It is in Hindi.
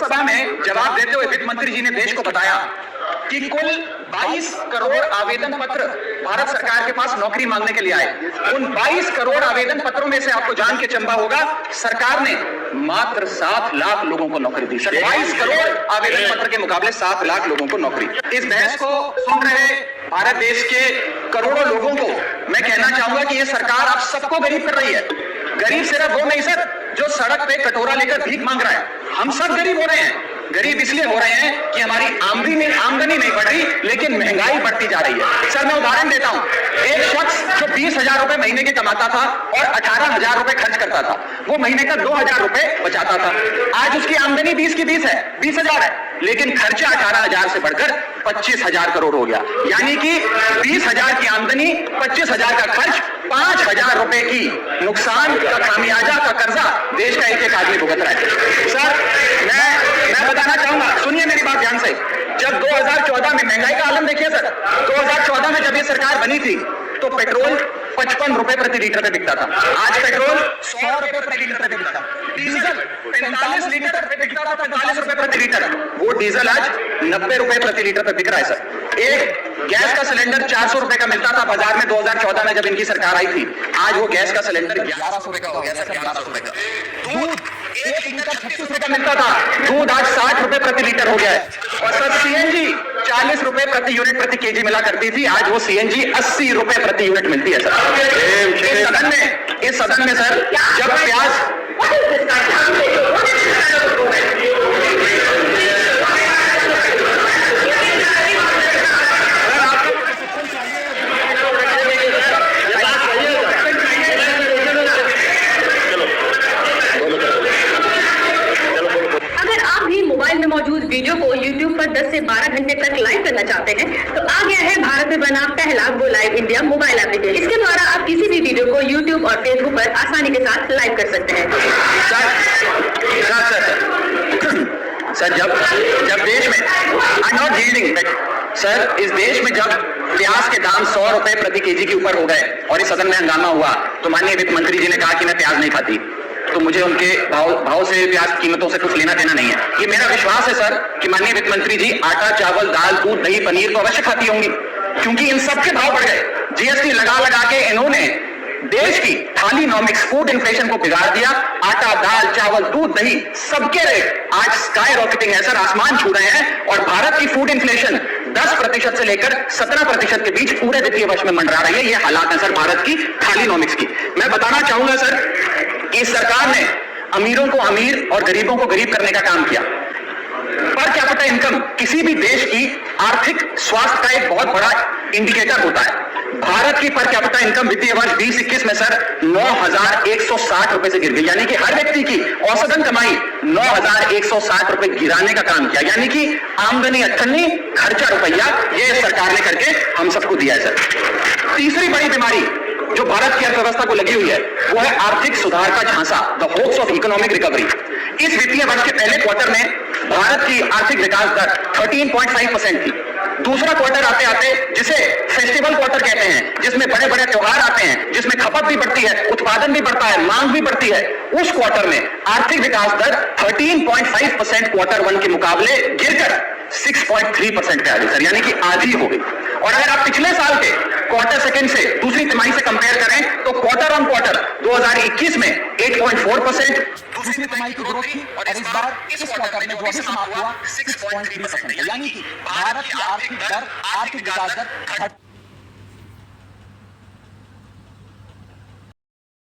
लोकसभा में जवाब देते हुए वित्त मंत्री जी ने देश को बताया कि कुल 22 करोड़ आवेदन पत्र भारत सरकार के पास नौकरी मांगने के लिए आए। उन 22 करोड़ आवेदन पत्रों में से आपको जान के चंबा होगा, सरकार ने मात्र 7 लाख लोगों को नौकरी दी। 22 करोड़ आवेदन पत्र के मुकाबले 7 लाख लोगों को नौकरी। इस बहस को सुन रहे भारत देश के करोड़ों लोगों को मैं कहना चाहूंगा कि ये सरकार आप सबको गरीब कर रही है। गरीब सिर्फ वो नहीं सर जो सड़क पे कटोरा लेकर भीख मांग रहा है, हम सब गरीब हो रहे हैं। गरीब इसलिए हो रहे हैं कि हमारी आमदनी नहीं बढ़ रही, लेकिन महंगाई बढ़ती जा रही है। सर मैं उदाहरण देता हूं, एक शख्स जो 20,000 रुपए महीने के कमाता था और 18,000 रुपए खर्च करता था, वो महीने का 2,000 रुपए बचाता था। आज उसकी आमदनी 20 की 20 है, 20,000 है, लेकिन खर्चा 18,000 से बढ़कर 25,000 करोड़ हो गया। यानी कि 20,000 की आमदनी, 25,000 का खर्च, 5,000 रुपए की नुकसान का खामियाजा का कर्जा देश का एक आदमी भुगत रहा है। सर मैं बताना चाहूंगा, सुनिए मेरी बात ध्यान से। जब 2014 में महंगाई का आलम देखिए सर, 2014 में जब ये सरकार बनी थी तो पेट्रोल 55 रुपए प्रति लीटर पे बिकता था। आज पेट्रोल 100 रुपए प्रति लीटर पे बिकता है। डीजल 45 लीटर पे बिकता था, 45 रुपए प्रति लीटर। वो डीजल आज 90 रुपए प्रति लीटर पे बिक रहा है सर। एक गैस का सिलेंडर 400 रुपए का मिलता था बाजार में 2014 में जब इनकी सरकार आई थी। आज वो गैस का सिलेंडर 1100 रुपए का हो गया सर, 1100 रुपए का। दूध 1 लीटर 36 रुपए का मिलता था, दूध आज 60 रुपए प्रति लीटर हो गया है। और सर सीएनजी 40 रुपए प्रति यूनिट प्रति केजी मिला करती थी, आज वो सीएनजी 80 रुपए प्रति यूनिट मिलती है सर। इस सदन में सर जब प्याज मौजूद वीडियो को YouTube पर 10 से 12 घंटे तक लाइव करना चाहते हैं तो आ गया है भारत में बना पहला go live India mobile application. इसके द्वारा आप किसी भी वीडियो को YouTube और Facebook पर आसानी के साथ लाइव कर सकते हैं। सर जब देश में सर इस देश में जब प्याज के दाम 100 रुपए प्रति केजी के ऊपर हो गए और इस सदन में हंगामा हुआ तो माननीय वित्त मंत्री जी ने कहा कि मैं प्याज नहीं खाती, तो मुझे उनके भाव से प्याज कीमतों से कुछ लेना देना नहीं है। ये मेरा विश्वास है सर कि माननीय वित्त मंत्री जी आटा, चावल, दाल, दूध, दही, पनीर तो अवश्य खाती होंगी, क्योंकि इन सब के भाव बढ़ गए। जीएसटी लगा लगा के इन्होंने देश की थालीनॉमिक्स फूड इन्फ्लेशन को बिगाड़ दिया। आटा, दाल, चावल, दूध, दही सबके रेट आज स्काई रॉकेटिंग है सर, आसमान छू रहे हैं। और भारत की फूड इन्फ्लेशन 10% से लेकर 17% के बीच पूरे वित्तीय वर्ष में मंडरा रही है। ये हालात है सर भारत की थालीनॉमिक्स की। मैं बताना चाहूंगा सर कि सरकार ने अमीरों को अमीर और गरीबों को गरीब करने का काम किया। पर कैपिटा इनकम किसी भी देश की आर्थिक स्वास्थ्य का एक बहुत बड़ा इंडिकेटर होता है। भारत की पर कैपिटा इनकम वित्तीय वर्ष 2021 में सर 9,160 रुपए से गिर गई, यानी कि हर व्यक्ति की औसतन कमाई 9,160 रुपए गिराने का काम किया। यानी कि आमदनी 98, खर्चा रुपया, ये सरकार ने करके हम सबको दिया है सर। तीसरी बड़ी बीमारी जो भारत की अर्थव्यवस्था को लगी हुई है वो है आर्थिक सुधार का झांसा, the hopes of economic recovery. इस वित्तीय वर्ष के पहले क्वार्टर में भारत की आर्थिक विकास दर 13.5% थी। दूसरा क्वार्टर आते आते, जिसे फेस्टिवल क्वार्टर कहते हैं, जिसमें बड़े बड़े त्योहार आते हैं, जिसमें खपत भी बढ़ती है, उत्पादन भी बढ़ता है, मांग भी बढ़ती है, उस क्वार्टर में आर्थिक विकास दर 13.5% क्वार्टर 1 के मुकाबले गिरकर 6.3% पे आ गई सर, यानी कि आधी हो गई। और अगर आप पिछले साल के क्वार्टर सेकंड से दूसरी तिमाही से कंपेयर करें तो क्वार्टर ऑन क्वार्टर 2021 में 8.4% दूसरी तिमाही की ग्रोथ थी और इस बार इस क्वार्टर में जो अभी समाप्त हुआ 6.3%, यानी कि भारत की आर्थिक विकास दर